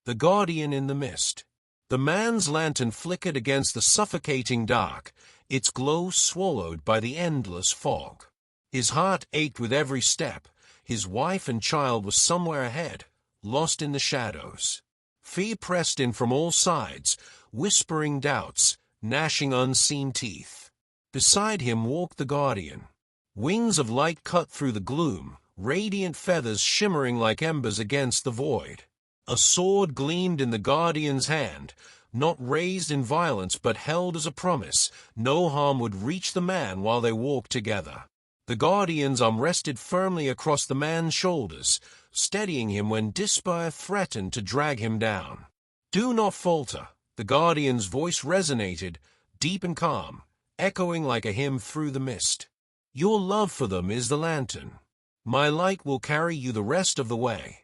The Guardian in the Mist. The man's lantern flickered against the suffocating dark, its glow swallowed by the endless fog. His heart ached with every step. His wife and child were somewhere ahead, lost in the shadows. Fear pressed in from all sides, whispering doubts, gnashing unseen teeth. Beside him walked the Guardian. Wings of light cut through the gloom, radiant feathers shimmering like embers against the void. A sword gleamed in the Guardian's hand, not raised in violence but held as a promise. No harm would reach the man while they walked together. The Guardian's arm rested firmly across the man's shoulders, steadying him when despair threatened to drag him down. "Do not falter," the Guardian's voice resonated, deep and calm, echoing like a hymn through the mist. "Your love for them is the lantern. My light will carry you the rest of the way."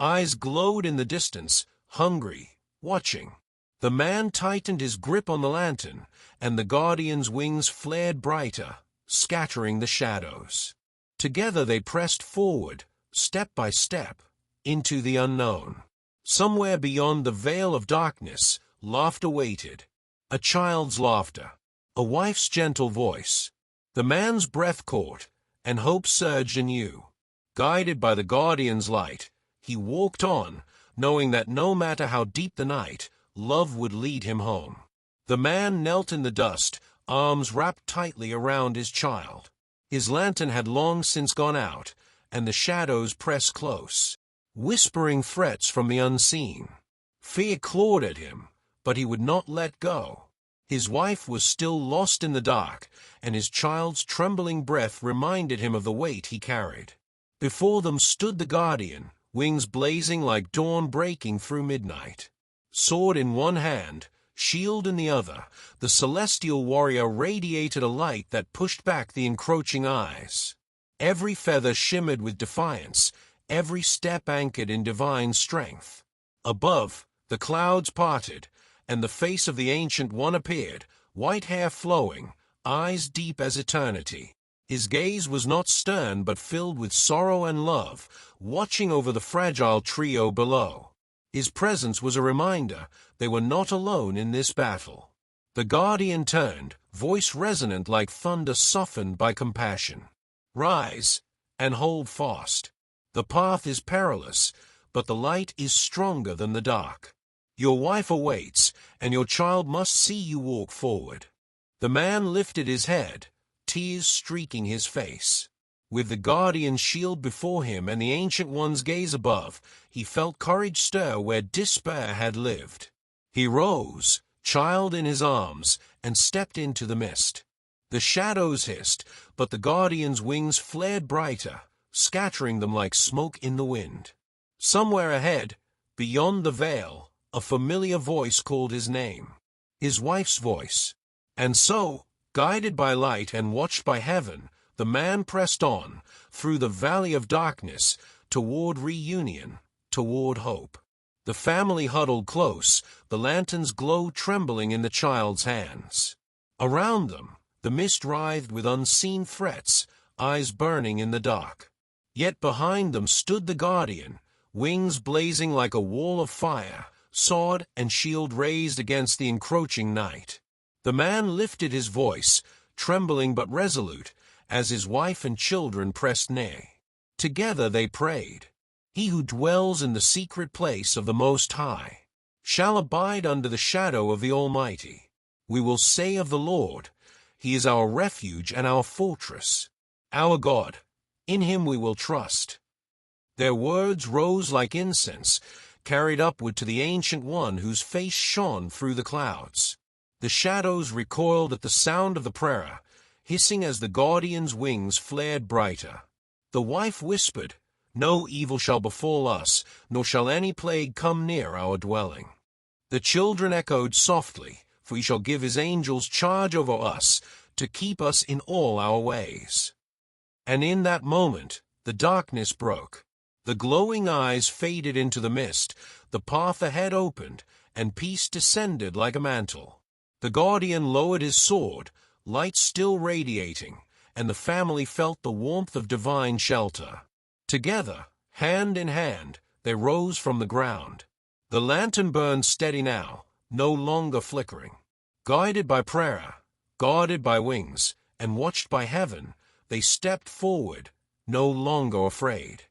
Eyes glowed in the distance, hungry, watching. The man tightened his grip on the lantern, and the Guardian's wings flared brighter, scattering the shadows. Together they pressed forward, step by step, into the unknown. Somewhere beyond the veil of darkness, laughter waited. A child's laughter, a wife's gentle voice. The man's breath caught, and hope surged anew. Guided by the Guardian's light, he walked on, knowing that no matter how deep the night, love would lead him home. The man knelt in the dust, arms wrapped tightly around his child. His lantern had long since gone out, and the shadows pressed close, whispering threats from the unseen. Fear clawed at him, but he would not let go. His wife was still lost in the dark, and his child's trembling breath reminded him of the weight he carried. Before them stood the Guardian, wings blazing like dawn breaking through midnight. Sword in one hand, shield in the other, the celestial warrior radiated a light that pushed back the encroaching eyes. Every feather shimmered with defiance, every step anchored in divine strength. Above, the clouds parted, and the face of the Ancient One appeared, white hair flowing, eyes deep as eternity. His gaze was not stern but filled with sorrow and love, watching over the fragile trio below. His presence was a reminder they were not alone in this battle. The Guardian turned, voice resonant like thunder softened by compassion. "Rise, and hold fast. The path is perilous, but the light is stronger than the dark. Your wife awaits, and your child must see you walk forward." The man lifted his head, tears streaking his face. With the Guardian's shield before him and the Ancient One's gaze above, he felt courage stir where despair had lived. He rose, child in his arms, and stepped into the mist. The shadows hissed, but the Guardian's wings flared brighter, scattering them like smoke in the wind. Somewhere ahead, beyond the veil, a familiar voice called his name. His wife's voice. And so, guided by light and watched by heaven, the man pressed on, through the valley of darkness, toward reunion, toward hope. The family huddled close, the lantern's glow trembling in the child's hands. Around them, the mist writhed with unseen threats, eyes burning in the dark. Yet behind them stood the Guardian, wings blazing like a wall of fire, sword and shield raised against the encroaching night. The man lifted his voice, trembling but resolute, as his wife and children pressed near. Together they prayed. "He who dwells in the secret place of the Most High shall abide under the shadow of the Almighty. We will say of the Lord, He is our refuge and our fortress, our God. In Him we will trust." Their words rose like incense, carried upward to the Ancient One whose face shone through the clouds. The shadows recoiled at the sound of the prayer, hissing as the Guardian's wings flared brighter. The wife whispered, "No evil shall befall us, nor shall any plague come near our dwelling." The children echoed softly, "For He shall give His angels charge over us, to keep us in all our ways." And in that moment, the darkness broke. The glowing eyes faded into the mist, the path ahead opened, and peace descended like a mantle. The Guardian lowered his sword, light still radiating, and the family felt the warmth of divine shelter. Together, hand in hand, they rose from the ground. The lantern burned steady now, no longer flickering. Guided by prayer, guarded by wings, and watched by heaven, they stepped forward, no longer afraid.